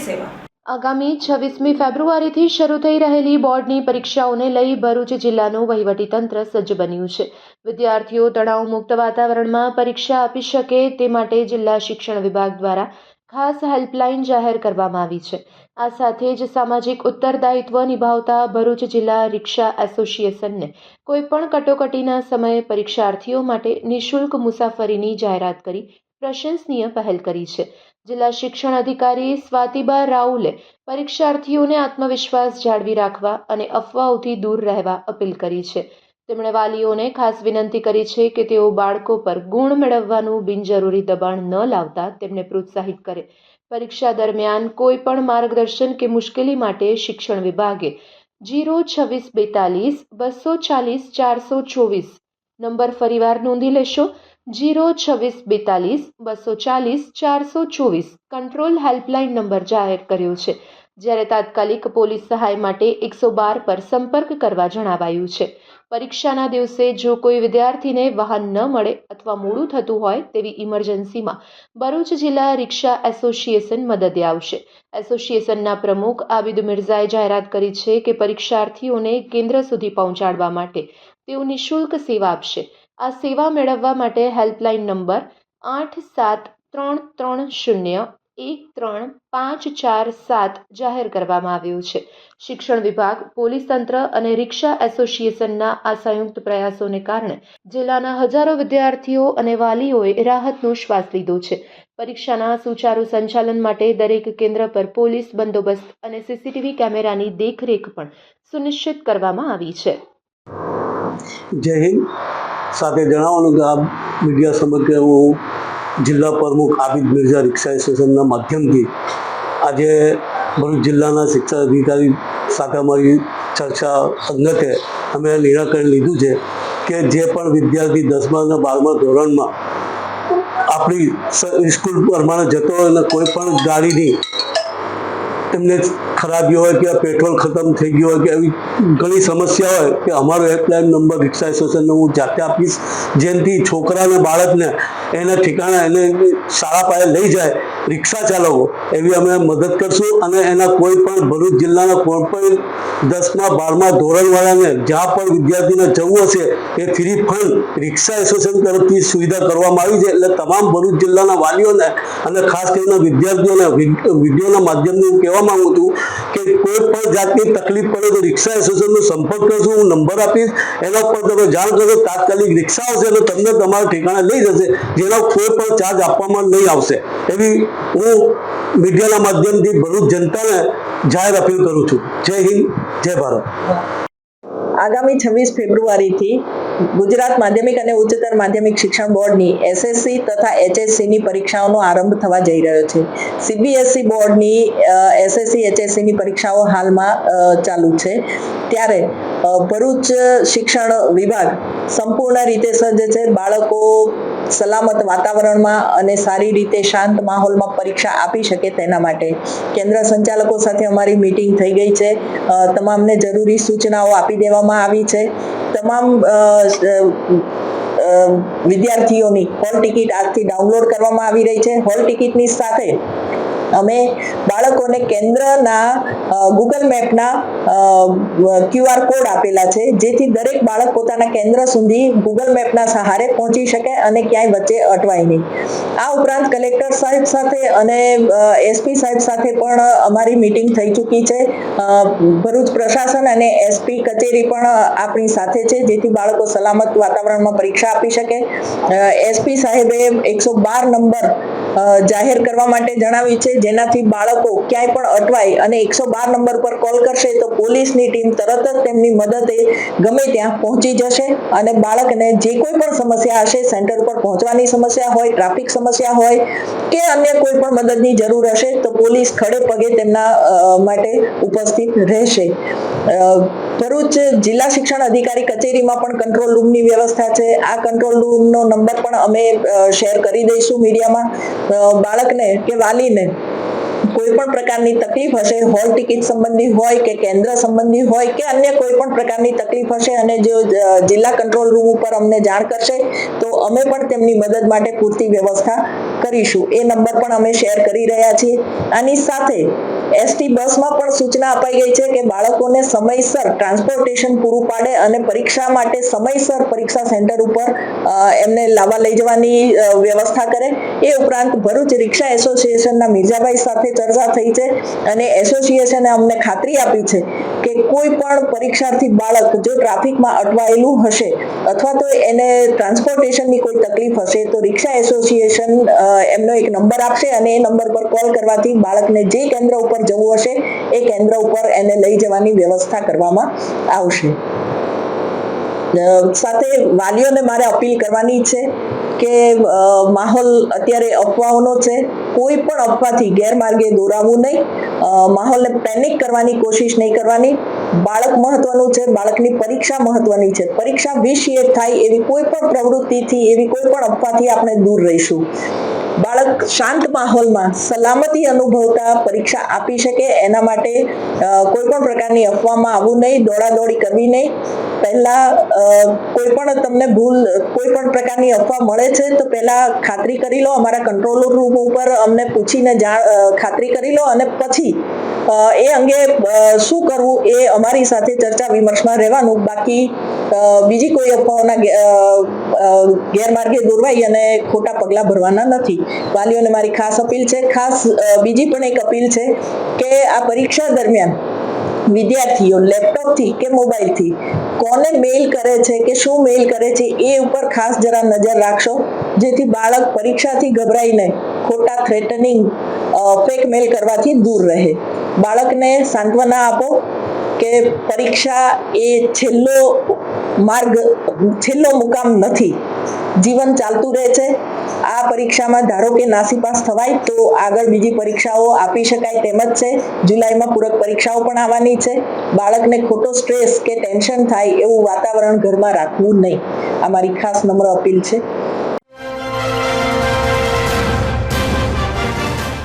સેવા। આગામી 26મી ફેબ્રુઆરીથી શરૂ થઈ રહેલી બોર્ડની પરીક્ષાઓને લઈ ભરૂચ જિલ્લાનું વહીવટીતંત્ર સજ્જ બન્યું છે। વિદ્યાર્થીઓ તણાવમુક્ત વાતાવરણમાં પરીક્ષા આપી શકે તે માટે જિલ્લા શિક્ષણ વિભાગ દ્વારા ખાસ હેલ્પલાઇન જાહેર કરવામાં આવી છે। આ સાથે જ સામાજિક ઉત્તરદાયિત્વ નિભાવતા ભરૂચ જિલ્લા રિક્ષા એસોસિએશનને કોઈપણ કટોકટીના સમયે પરીક્ષાર્થીઓ માટે નિઃશુલ્ક મુસાફરીની જાહેરાત કરી પ્રશંસનીય પહેલ કરી છે। જિલ્લા શિક્ષણ અધિકારી સ્વાતિબા રાઉલે પરીક્ષાર્થીઓને આત્મવિશ્વાસ જાળવી રાખવા અને અફવાઓથી દૂર રહેવા અપીલ કરી છે। તેમણે વાલીઓને ખાસ વિનંતી કરી છે કે તેઓ બાળકો પર ગુણ મેળવવાનું બિનજરૂરી દબાણ ન લાવતા તેમને પ્રોત્સાહિત કરે। પરીક્ષા દરમિયાન કોઈ પણ માર્ગદર્શન કે મુશ્કેલી માટે શિક્ષણ વિભાગે 02642 240 424 નંબર ફરીવાર નોંધી લેશો। 02642 240 424 કંટ્રોલ હેલ્પલાઇન નંબર જાહેર કર્યો છે, જ્યારે તાત્કાલિક પોલીસ સહાય માટે 112 પર સંપર્ક કરવા જણાવાયું છે। પરીક્ષાના દિવસે જો કોઈ વિદ્યાર્થીને વાહન ન મળે અથવા મોડું થતું હોય તેવી ઇમરજન્સીમાં ભરૂચ જિલ્લા રિક્ષા એસોસિએશન મદદે આવશે। એસોસિએશનના પ્રમુખ આબિદ મિર્ઝાએ જાહેરાત કરી છે કે પરીક્ષાર્થીઓને કેન્દ્ર સુધી પહોંચાડવા માટે તેઓ નિઃશુલ્ક સેવા આપશે। આ સેવા મેળવવા માટે હેલ્પલાઇન નંબર 8730135547 જાહેર કરવામાં આવ્યો છે। શિક્ષણ વિભાગ, પોલીસ તંત્ર અને રિક્ષા એસોસિએશનના આ સંયુક્ત પ્રયાસોને કારણે જિલ્લાના હજારો વિદ્યાર્થીઓ અને વાલીઓએ રાહતનો શ્વાસ લીધો છે। પરીક્ષાના સુચારુ સંચાલન માટે દરેક કેન્દ્ર પર પોલીસ બંદોબસ્ત અને સીસીટીવી કેમેરાની દેખરેખ પણ સુનિશ્ચિત કરવામાં આવી છે। જય હિન્દ। સાથે જણાવવાનું કે આ મીડિયા સમગ્ર હું જિલ્લા પ્રમુખ આબિદ મિર્ઝા રિક્ષા એસોસિએશનના માધ્યમથી આજે ભરૂચ જિલ્લાના શિક્ષણ અધિકારી સાથે અમારી ચર્ચા અંગતે અમે નિરાકરણ લીધું છે કે જે પણ વિદ્યાર્થી 10મા અને 12મા ધોરણમાં આપણી સ્કૂલ પ્રમાણે જતો હોય અને કોઈ પણ ગાડીની એમને ખરાબી હોય કે પેટ્રોલ ખતમ થઈ ગયું હોય કે એવી ઘણી સમસ્યા હોય કે અમારો હેલ્પલાઇન નંબર રિક્ષા એસોસિએશનનો હું જાતે આપીશ, જેનાથી છોકરાને બાળકને એના ઠેકાણા એને શાળા પાસે લઈ જાય રિક્ષા ચાલકો એવી અમે મદદ કરશું। અને એના કોઈ પણ ભરૂચ જિલ્લાના કોઈ પણ 10મા 12મા ધોરણવાળાને જ્યાં પણ વિદ્યાર્થીને જવું હશે એ ફ્રી ફંડ રિક્ષા એસોસિએશન તરફથી સુવિધા કરવામાં આવી છે। એટલે તમામ ભરૂચ જિલ્લાના વાલીઓને અને ખાસ કરીને વિદ્યાર્થીઓને વિડીયોના માધ્યમથી હું કહેવા માંગુ છું કે કોઈ પણ જાતની તકલીફ પડે તો રિક્ષા એસોસિએશનનો સંપર્ક કરશું, હું નંબર આપીશ, એના ઉપર તમે જાણ કરશો, તાત્કાલિક રિક્ષા આવશે અને તમને તમારા ઠેકાણે લઈ જશે, જેનો કોઈ પણ ચાર્જ આપવામાં નહીં આવશે। એવી હું મીડિયાના માધ્યમથી ભરૂચ જનતાને જાહેર અપીલ કરું છું। જય હિન્દ, જય ભારત। આગામી 26 ફેબ્રુઆરીથી ગુજરાત માધ્યમિક અને ઉચ્ચતર માધ્યમિક શિક્ષણ બોર્ડની એસએસસી તથા એચએસસીની પરીક્ષાઓનો આરંભ થવા જઈ રહ્યો છે। સીબીએસઈ બોર્ડની એસએસસી એચએસસીની પરીક્ષાઓ હાલમાં ચાલુ છે, ત્યારે ભરૂચ શિક્ષણ વિભાગ સંપૂર્ણ રીતે સજ્જ છે। બાળકો સલામત વાતાવરણમાં અને સારી રીતે શાંત માહોલમાં પરીક્ષા આપી શકે તેના માટે કેન્દ્ર સંચાલકો સાથે અમારી મીટિંગ થઈ ગઈ છે। તમામને જરૂરી સૂચનાઓ આપી દેવામાં આવી છે। તમામ વિદ્યાર્થીઓની હોલ ટિકિટ આજથી ડાઉનલોડ કરવામાં આવી રહી છે। હોલ ટિકિટની સાથે અમે બાળકોને કેન્દ્રના ગૂગલ મેપના QR કોડ આપેલા છે, જેથી દરેક બાળક પોતાના કેન્દ્ર સુધી ગૂગલ મેપના સહારે પહોંચી શકે અને ક્યાંય વચ્ચે અટવાય નહીં। આ ઉપરાંત કલેક્ટર સાહેબ સાથે અને એસપી સાહેબ સાથે પણ અમારી મીટિંગ થઈ ચૂકી છે। ભરૂચ પ્રશાસન અને એસપી કચેરી પણ આપણી સાથે છે, જેથી બાળકો સલામત વાતાવરણમાં પરીક્ષા આપી શકે। એસપી સાહેબે 112 નંબર જાહેર કરવા માટે જણાવ્યું છે, જેનાથી બાળકો ક્યાંય પણ અટવાય અને 112 નંબર પર કોલ કરશે તો પોલીસની ટીમ તરત જ તેમની મદદે ગમે ત્યાં પહોંચી જશે અને બાળકને જે કોઈ પણ સમસ્યા હશે, સેન્ટર પર પહોંચવાની સમસ્યા હોય, ટ્રાફિક સમસ્યા હોય કે અન્ય કોઈ પણ મદદની જરૂર હશે તો પોલીસ ખડે પગે તેમના માટે ઉપસ્થિત રહેશે। ભરૂચ જિલ્લા શિક્ષણ અધિકારી કચેરીમાં પણ કંટ્રોલ રૂમની વ્યવસ્થા છે। આ કંટ્રોલ રૂમનો નંબર પણ અમે શેર કરી દઈશું મીડિયામાં। બાળકને કે વાલીને કોઈ પણ પ્રકારની તકલીફ હશે, હોલ ટિકિટ સંબંધી હોય કે કેન્દ્ર સંબંધી હોય કે અન્ય કોઈ પણ પ્રકારની તકલીફ હશે અને જો જિલ્લા કંટ્રોલ રૂમ ઉપર અમને જાણ કરશે તો અમે પણ તેમની મદદ માટે પૂરતી વ્યવસ્થા કરીશું। એ નંબર પણ અમે શેર કરી રહ્યા છીએ। આની સાથે એસટી બસમાં પણ સૂચના અપાઈ ગઈ છે કે બાળકોને સમયસર ટ્રાન્સપોર્ટેશન પૂરું પાડે અને પરીક્ષા માટે સમયસર પરીક્ષા સેન્ટર ઉપર એમને લાવવા લઈ જવાની વ્યવસ્થા કરે. એ ઉપરાંત ભરૂચ રિક્ષા એસોસિએશનના મિર્જાભાઈ સાથે ચર્ચા થઈ છે અને એસોસિએશને અમને ખાતરી આપી છે કે કોઈ પણ પરીક્ષાર્થી બાળક જો ટ્રાફિકમાં અટવાયેલું હશે અથવા તો એને ટ્રાન્સપોર્ટેશનની કોઈ તકલીફ હશે તો રિક્ષા એસોસિએશન એમનો એક નંબર આપશે અને એ નંબર પર કોલ કરવાથી બાળકને જે કેન્દ્ર ઉપર જવું હશે એ કેન્દ્ર ઉપર એને લઈ જવાની વ્યવસ્થા કરવામાં આવશે. સાથે વાલીઓને મારે અપીલ કરવાની છે કે માહોલ અત્યારે અફવાઓનો છે. કોઈ પણ અફવાથી ગેરમાર્ગે દોરાવવું નહીં. માહોલને પેનિક કરવાની કોશિશ નહીં કરવાની. બાળક મહત્વનું છે, બાળકની પરીક્ષા મહત્વની છે. પરીક્ષા વિશિએટ થાય એવી કોઈ પણ પ્રવૃત્તિથી, એવી કોઈ પણ અફવાથી આપણે દૂર રહીશું. બાળક શાંત માહોલમાં સલામતી અનુભવતા પરીક્ષા આપી શકે એના માટે કોઈ પણ પ્રકારની અફવામાં આવવું નહીં, દોડાદોડી કરવી નહીં. પહેલા કોઈ પણ તમને કોઈ પણ પ્રકારની અફવા મળે છે તો પહેલા ખાતરી કરી લો, અમારા કંટ્રોલ રૂમ ઉપર અમને પૂછીને ખાતરી કરી લો અને પછી એ અંગે શું કરવું એ અમારી સાથે ચર્ચા વિમર્શમાં રહેવાનું. બાકી બીજી કોઈ અફવાઓના ગેરમાર્ગે દોરવાઈ અને ખોટા પગલાં ભરવાના નથી. વાલીઓને મારી ખાસ અપીલ છે. ખાસ બીજી પણ એક અપીલ છે કે આ પરીક્ષા દરમિયાન વિદ્યાર્થીઓ લેપટોપથી કે મોબાઈલથી કોને મેઇલ કરે છે કે શું મેઇલ કરે છે એ ઉપર ખાસ જરા નજર રાખશો, જેથી બાળક પરીક્ષાથી ગભરાઈને ખોટા થ્રેટનિંગ ફેક મેલ કરવાથી દૂર રહે. બાળકને સાંત્વના આપો કે પરીક્ષા એ છેલ્લો મુકામ નથી. જીવન ચાલતું રહે છે. આ પરીક્ષામાં ધારો કે નાસીપાસ થવાય તો આગળ બીજી પરીક્ષાઓ આપી શકાય તેમ જ છે. જુલાઈમાં પૂરક પરીક્ષાઓ પણ આવવાની છે. બાળકને ખોટો સ્ટ્રેસ કે ટેન્શન થાય એવું વાતાવરણ ઘરમાં રાખવું નહીં. આ મારી ખાસ નમ્ર અપીલ છે.